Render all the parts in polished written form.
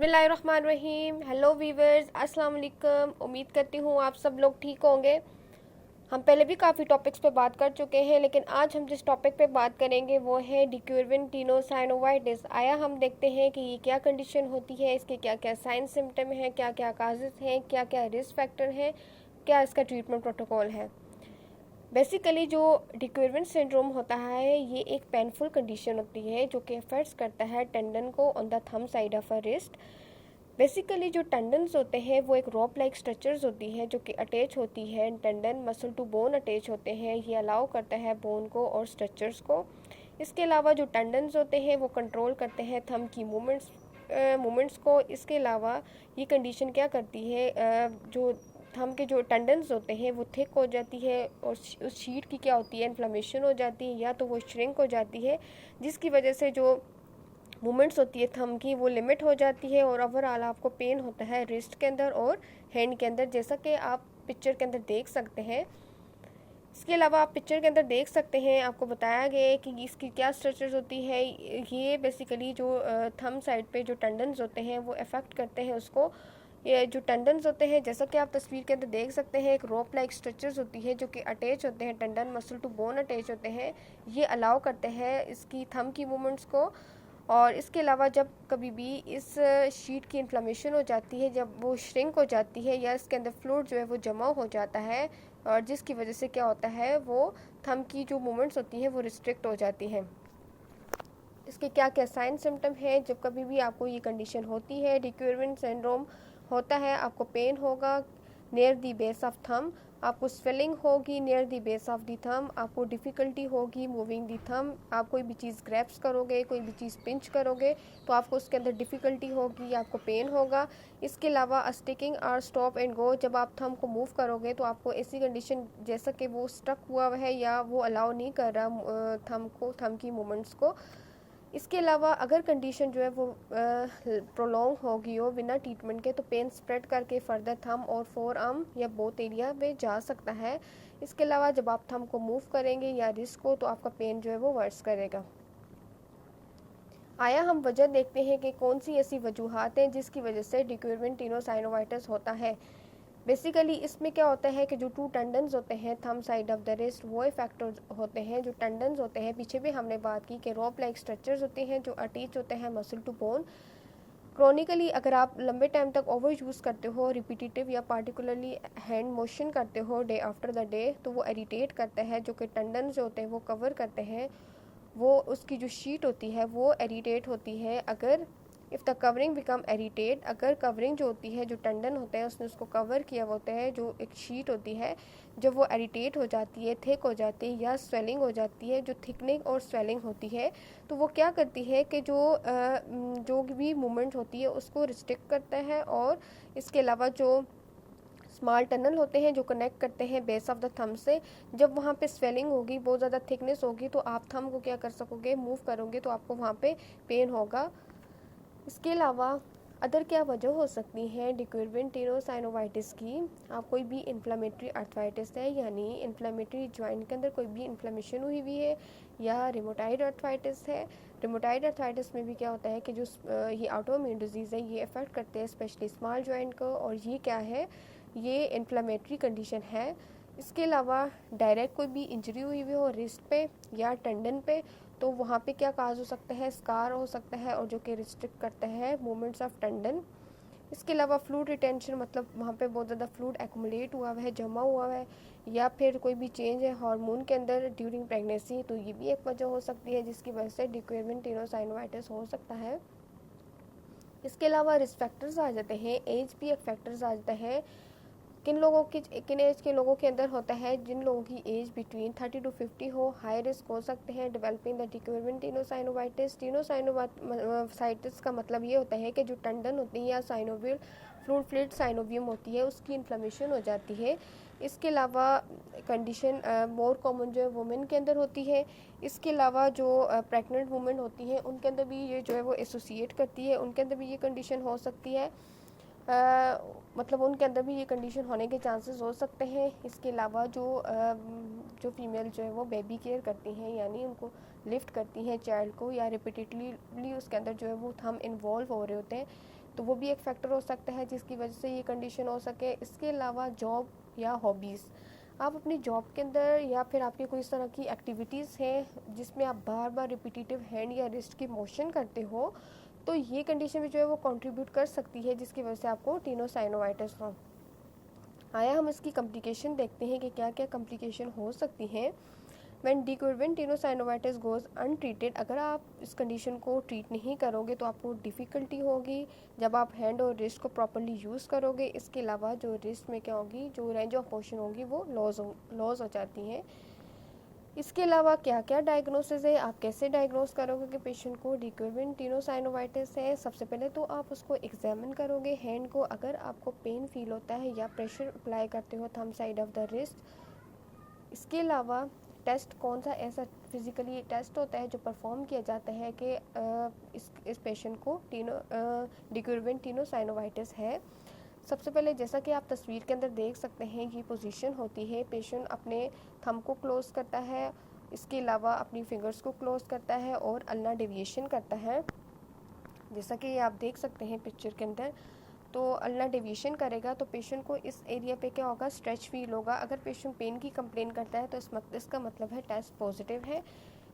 बिस्मिल्लाहिर्रहमानिर्रहीम। Hello viewers, अस्सलाम वालेकुम। उम्मीद करती हूँ आप सब लोग ठीक होंगे। हम पहले भी काफ़ी टॉपिक्स पे बात कर चुके हैं, लेकिन आज हम जिस टॉपिक पे बात करेंगे वो है डिक्यूरविन टीनोसाइनोवाइटिस। आया हम देखते हैं कि ये क्या कंडीशन होती है, इसके क्या क्या साइन सिम्टम हैं, क्या क्या काजेज़ हैं, क्या क्या रिस्क फैक्टर हैं, क्या इसका ट्रीटमेंट प्रोटोकॉल है। बेसिकली जो डिक्यूरविन सिंड्रोम होता है ये एक पेनफुल कंडीशन होती है जो कि अफेक्ट्स करता है टेंडन को on the thumb side of a wrist. Basically जो टेंडन्स होते हैं वो एक रॉप लाइक स्ट्रक्चर्स होती है जो कि अटैच होती है, tendon muscle to bone attach होते हैं। ये अलाउ करता है बोन को और स्ट्रक्चर्स को। इसके अलावा जो टेंडन्स होते हैं वो कंट्रोल करते हैं थंब की मूवमेंट्स को। इसके अलावा ये कंडीशन क्या करती है, जो थंब के जो टेंडन्स होते हैं वो थिक हो जाती है और उस शीट की क्या होती है, इन्फ्लेमेशन हो जाती है या तो वो श्रिंक हो जाती है, जिसकी वजह से जो मूवमेंट्स होती है थंब की वो लिमिट हो जाती है और ओवरऑल आपको पेन होता है रिस्ट के अंदर और हैंड के अंदर, जैसा कि आप पिक्चर के अंदर देख सकते हैं। इसके अलावा आप पिक्चर के अंदर देख सकते हैं, आपको बताया गया है कि इसकी क्या स्ट्रक्चर्स होती है। ये बेसिकली जो थंब साइड पे जो टेंडन्स होते हैं वो अफेक्ट करते हैं उसको। ये जो टेंडन्स होते हैं जैसा कि आप तस्वीर के अंदर देख सकते हैं, एक रोप लाइक स्ट्रक्चर्स होती है जो कि अटैच होते हैं, tendon muscle to bone attach होते हैं। ये अलाउ करते हैं इसकी थंब की मूवमेंट्स को। और इसके अलावा जब कभी भी इस शीट की इन्फ्लेमेशन हो जाती है, जब वो श्रिंक हो जाती है या इसके अंदर फ्लूइड जो है वो जमा हो जाता है, और जिसकी वजह से क्या होता है वो थंब की जो मूवमेंट्स होती हैं वो रिस्ट्रिक्ट हो जाती हैं। इसके क्या क्या साइन सिम्टम है जब कभी भी आपको ये कंडीशन होती है, डिक्यूरविन सिंड्रोम होता है। आपको पेन होगा near the base of thumb, आपको स्वेलिंग होगी near the base of the thumb, आपको डिफ़िकल्टी होगी मूविंग दी थंब। आप कोई भी चीज़ ग्रैप्स करोगे, कोई भी चीज़ पिंच करोगे तो आपको उसके अंदर डिफ़िकल्टी होगी, आपको पेन होगा। इसके अलावा स्टिकिंग और स्टॉप एंड गो, जब आप थंब को मूव करोगे तो आपको ऐसी कंडीशन जैसा कि वो स्टक हुआ है या वो अलाउ नहीं कर रहा थंब की मूवमेंट्स को। इसके अलावा अगर कंडीशन जो है वो प्रोलॉन्ग होगी हो बिना ट्रीटमेंट के, तो पेन स्प्रेड करके फर्दर थंब और फोर आर्म या बोथ एरिया में जा सकता है। इसके अलावा जब आप थंब को मूव करेंगे या रिस्ट को तो आपका पेन जो है वो वर्स करेगा। आया हम वजह देखते हैं कि कौन सी ऐसी वजूहात हैं जिसकी वजह से डिक्यूरविन टीनोसाइनोवाइटिस होता है। बेसिकली इसमें क्या होता है कि जो टू टेंडन्स होते हैं thumb side of the wrist वो इफेक्ट होते हैं। जो टेंडन्स होते हैं पीछे भी हमने बात की कि रोप लाइक स्ट्रक्चर्स होते हैं जो अटैच होते हैं मसल टू बोन। क्रॉनिकली अगर आप लंबे टाइम तक ओवर यूज़ करते हो, रिपीटेटिव या पार्टिकुलरली हैंड मोशन करते हो डे आफ्टर द डे, तो वो इरिटेट करता है। जो कि टेंडन्स जो होते हैं वो कवर करते हैं, वो उसकी जो शीट होती है वो इरिटेट होती है। अगर if the covering become irritate, अगर कवरिंग जो होती है, जो टेंडन होता है उसने उसको कवर किया होता है, जो एक शीट होती है, जब वो इरिटेट हो जाती है, थिक हो जाती है या स्वेलिंग हो जाती है, जो थिकनिंग और स्वेलिंग होती है, तो वो क्या करती है कि जो भी मूवमेंट होती है उसको रिस्ट्रिक्ट करता है। और इसके अलावा जो स्मॉल टनल होते हैं जो कनेक्ट करते हैं बेस ऑफ द थंब से, जब वहाँ पे स्वेलिंग होगी, बहुत ज़्यादा थिकनेस होगी, तो आप थंब को क्या कर सकोगे, मूव करोगे तो आपको वहाँ पे पेन होगा। इसके अलावा अदर क्या वजह हो सकती है डिक्यूरविन टीनोसाइनोवाइटिस की। आप कोई भी इन्फ्लेमेटरी अर्थराइटिस है, यानी इन्फ्लेमेटरी जॉइंट के अंदर कोई भी इन्फ्लेमेशन हुई है, या रिमोटाइड अर्थराइटिस है। रिमोटाइड अर्थराइटिस में भी क्या होता है कि जो ये ऑटोइम्यून डिजीज़ है ये अफेक्ट करते हैं स्पेशली स्मॉल जॉइंट को, और ये क्या है, ये इन्फ्लेमेटरी कंडीशन है। इसके अलावा डायरेक्ट कोई भी इंजरी हुई हो रिस्ट पे या टेंडन पे, तो वहाँ पे क्या काज हो सकता है, स्कार हो सकता है, और जो कि रिस्ट्रिक्ट करता है मूवमेंट्स ऑफ टेंडन। इसके अलावा फ्लूइड रिटेंशन, मतलब वहाँ पे बहुत ज़्यादा फ्लूइड एक्यूमुलेट हुआ है, जमा हुआ है, या फिर कोई भी चेंज है हार्मोन के अंदर ड्यूरिंग प्रेगनेंसी, तो ये भी एक वजह हो सकती है जिसकी वजह से डिक्यूरविन टीनोसाइनोवाइटिस हो सकता है। इसके अलावा रिस्क फैक्टर्स आ जाते हैं, एज भी एक फैक्टर्स आ जाता है। किन एज के लोगों के अंदर होता है, जिन लोगों की एज बिटवीन 30 टू 50 हो, हाई रिस्क हो सकते हैं डेवलपिंग द डिक्यूरविन टीनोसाइनोवाइटिस। टीनोसाइनोवाइटिस का मतलब ये होता है कि जो टेंडन होती है या साइनोवियल फ्लूइड साइनोवियम होती है उसकी इन्फ्लेमेशन हो जाती है। इसके अलावा कंडीशन मोर कॉमन जो है वुमेन के अंदर होती है। इसके अलावा जो प्रेग्नेंट वुमेन होती हैं उनके अंदर भी ये जो है वो एसोसिएट करती है, उनके अंदर भी ये कंडीशन हो सकती है। मतलब उनके अंदर भी ये कंडीशन होने के चांसेस हो सकते हैं। इसके अलावा जो फीमेल जो है वो बेबी केयर करती हैं, यानी उनको लिफ्ट करती हैं चाइल्ड को, या रिपीटेडली उसके अंदर जो है वो थंब इन्वॉल्व हो रहे होते हैं, तो वो भी एक फैक्टर हो सकता है जिसकी वजह से ये कंडीशन हो सके। इसके अलावा जॉब या हॉबीज़, आप अपनी जॉब के अंदर या फिर आपकी कोई इस तरह की एक्टिविटीज़ हैं जिसमें आप बार बार रिपीटेटिव हैंड या रिस्ट की मोशन करते हो, तो ये कंडीशन भी जो है वो कंट्रीब्यूट कर सकती है जिसकी वजह से आपको टेनोसाइनोवाइटिस हो। आया हम इसकी कॉम्प्लिकेशन देखते हैं कि क्या क्या कॉम्प्लिकेशन हो सकती हैं। व्हेन डिक्यूरवेंट टेनोसाइनोवाइटिस गोज अनट्रीटेड, अगर आप इस कंडीशन को ट्रीट नहीं करोगे तो आपको डिफ़िकल्टी होगी जब आप हैंड और रिस्ट को प्रॉपरली यूज़ करोगे। इसके अलावा जो रिस्ट में क्या होगी, जो रेंज ऑफ मोशन होगी वो लॉस हो जाती हैं। इसके अलावा क्या क्या डायग्नोसिस है, आप कैसे डायग्नोस करोगे कि पेशेंट को रिकरेंट टेनोसाइनोवाइटिस है। सबसे पहले तो आप उसको एग्जामिन करोगे हैंड को। अगर आपको पेन फील होता है या प्रेशर अप्लाई करते हो thumb side of the wrist. इसके अलावा टेस्ट कौन सा ऐसा फिजिकली टेस्ट होता है जो परफॉर्म किया जाता है कि इस पेशेंट को डिक्यूरवेंट टेनोसाइनोवाइटिस है। सबसे पहले जैसा कि आप तस्वीर के अंदर देख सकते हैं, ये पोजीशन होती है, पेशेंट अपने थंब को क्लोज करता है, इसके अलावा अपनी फिंगर्स को क्लोज करता है और अल्ना डेविएशन करता है। जैसा कि आप देख सकते हैं पिक्चर के अंदर, तो अल्ना डेविएशन करेगा तो पेशेंट को इस एरिया पे क्या होगा, स्ट्रेच फील होगा। अगर पेशेंट पेन की कंप्लेन करता है तो इसका मतलब है टेस्ट पॉजिटिव है।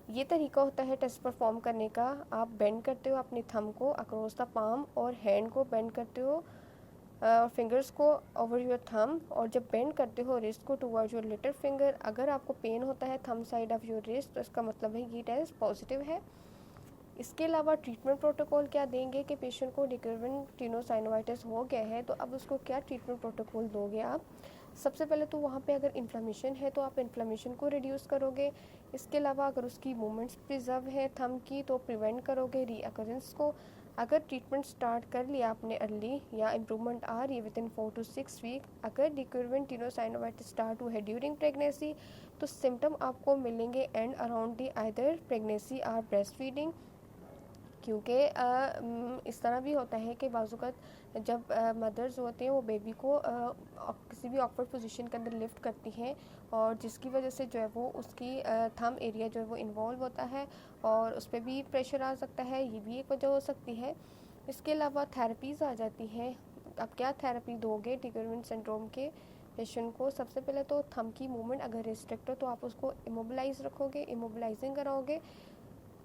ये तरीका होता है टेस्ट परफॉर्म करने का। आप बेंड करते हो अपने थंब को अक्रॉस द पाम और हैंड को बेंड करते हो फिंगर्स को ओवर योर थंब, और जब बेंड करते हो रिस्ट को टुवर्ड्स योर लिटिल फिंगर। अगर आपको पेन होता है thumb side of your wrist तो इसका मतलब है ये टेस्ट पॉजिटिव है। इसके अलावा ट्रीटमेंट प्रोटोकॉल क्या देंगे कि पेशेंट को रिकरेंट टेनोसाइनोवाइटिस हो गया है तो अब उसको क्या ट्रीटमेंट प्रोटोकॉल दोगे आप। सबसे पहले तो वहाँ पे अगर इन्फ्लेमेशन है तो आप इन्फ्लेमेशन को रिड्यूस करोगे। इसके अलावा अगर उसकी मूवमेंट्स प्रिजर्व है थंब की तो प्रिवेंट करोगे रीअकरेंस को। अगर ट्रीटमेंट स्टार्ट कर लिया आपने अर्ली या इम्प्रूवमेंट आ रही है विद इन 4 to 6 वीक, अगर रिकरेंट टेनोसाइनोवाइटिस स्टार्ट हुआ है ड्यूरिंग प्रेगनेंसी तो सिम्टम आपको मिलेंगे and around the either pregnancy और ब्रेस्ट फीडिंग। क्योंकि इस तरह भी होता है कि बाज़ात जब मदर्स होते हैं वो बेबी को किसी भी ऑकवर्ड पोजीशन के अंदर लिफ्ट करती हैं और जिसकी वजह से जो है वो उसकी थंब एरिया जो है वो इन्वॉल्व होता है और उस पर भी प्रेशर आ सकता है, ये भी एक वजह हो सकती है। इसके अलावा थेरेपीज़ आ जाती हैं। अब क्या थेरेपी दोगे डिक्यूरवेंट सिंड्रोम के पेशेंट को। सबसे पहले तो थंब की मूवमेंट अगर रिस्ट्रिक्ट हो तो आप उसको इमोबिलाइज रखोगे, इमोबिलाइजिंग कराओगे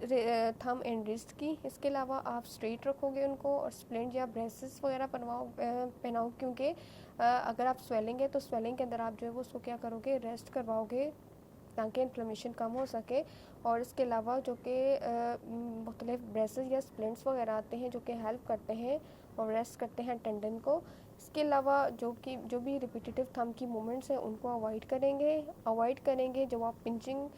थंब एंड रिस्ट की। इसके अलावा आप स्ट्रेट रखोगे उनको और स्प्लिंट या ब्रेसेस वगैरह पहनाओ क्योंकि अगर आप स्वेलिंग है तो स्वेलिंग के अंदर आप जो है वो उसको क्या करोगे, रेस्ट करवाओगे ताकि इन्फ्लेमेशन कम हो सके। और इसके अलावा जो कि मुख्तलिफ ब्रेसेस या स्प्लिंट्स वगैरह आते हैं जो कि हेल्प करते हैं और रेस्ट करते हैं टेंडन को। इसके अलावा जो भी रिपीटेटिव थंब की मूवमेंट्स हैं उनको अवॉइड करेंगे जब आप पिंचिंग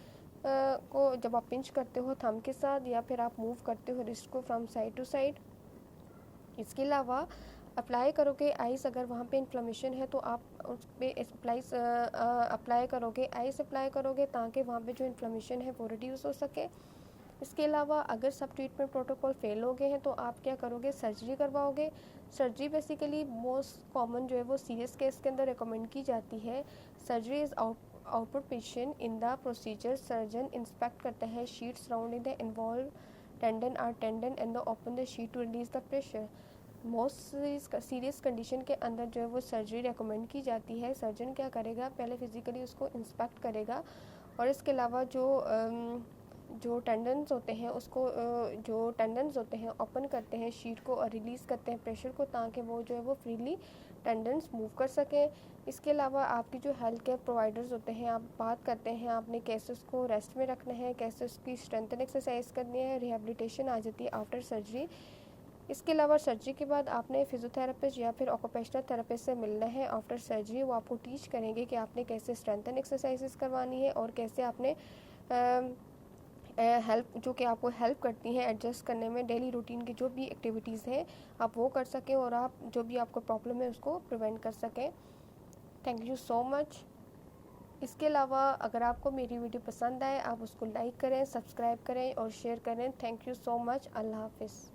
जब आप पिंच करते हो थंब के साथ या फिर आप मूव करते हो रिस्ट को फ्रॉम साइड टू साइड। इसके अलावा अप्लाई करोगे आइस, अगर वहाँ पे इन्फ्लेमेशन है तो आप उस पर अप्लाई करोगे ताकि वहाँ पे जो इन्फ्लेमेशन है वो रिड्यूस हो सके। इसके अलावा अगर सब ट्रीटमेंट प्रोटोकॉल फेल हो गए हैं तो आप क्या करोगे, सर्जरी करवाओगे। सर्जरी बेसिकली मोस्ट कॉमन जो है वो सीरियस केस के अंदर रिकमेंड की जाती है। Surgery is outpatient in the procedure, surgeon inspect करता है sheet surrounding the involve tendon and open the sheet to release the pressure. Most serious condition के अंदर जो है वो सर्जरी रेकमेंड की जाती है। सर्जन क्या करेगा, पहले फिजिकली उसको इंस्पेक्ट करेगा और इसके अलावा जो टेंडन्स होते हैं ओपन करते हैं शीट को और रिलीज़ करते हैं प्रेशर को ताकि वो जो है वो फ्रीली टेंडन्स मूव कर सकें। इसके अलावा आपकी जो हेल्थ केयर प्रोवाइडर्स होते हैं, आप बात करते हैं आपने कैसे उसको रेस्ट में रखना है, कैसे उसकी स्ट्रेंथन एक्सरसाइज करनी है, रिहेबिलिटेशन आ जाती है आफ्टर सर्जरी। इसके अलावा सर्जरी के बाद आपने फिजियोथेरेपिस्ट या फिर ऑक्यूपेशनल थेरेपिस्ट से मिलना है आफ्टर सर्जरी। वो आपको टीच करेंगे कि आपने कैसे स्ट्रेंथन एक्सरसाइजेस करवानी है और कैसे आपने हेल्प जो कि आपको हेल्प करती हैं एडजस्ट करने में, डेली रूटीन की जो भी एक्टिविटीज़ हैं आप वो कर सकें और आप जो भी आपको प्रॉब्लम है उसको प्रिवेंट कर सकें। Thank you so much. इसके अलावा अगर आपको मेरी वीडियो पसंद आए आप उसको लाइक करें, सब्सक्राइब करें और शेयर करें। Thank you so much. Allah हाफिज़।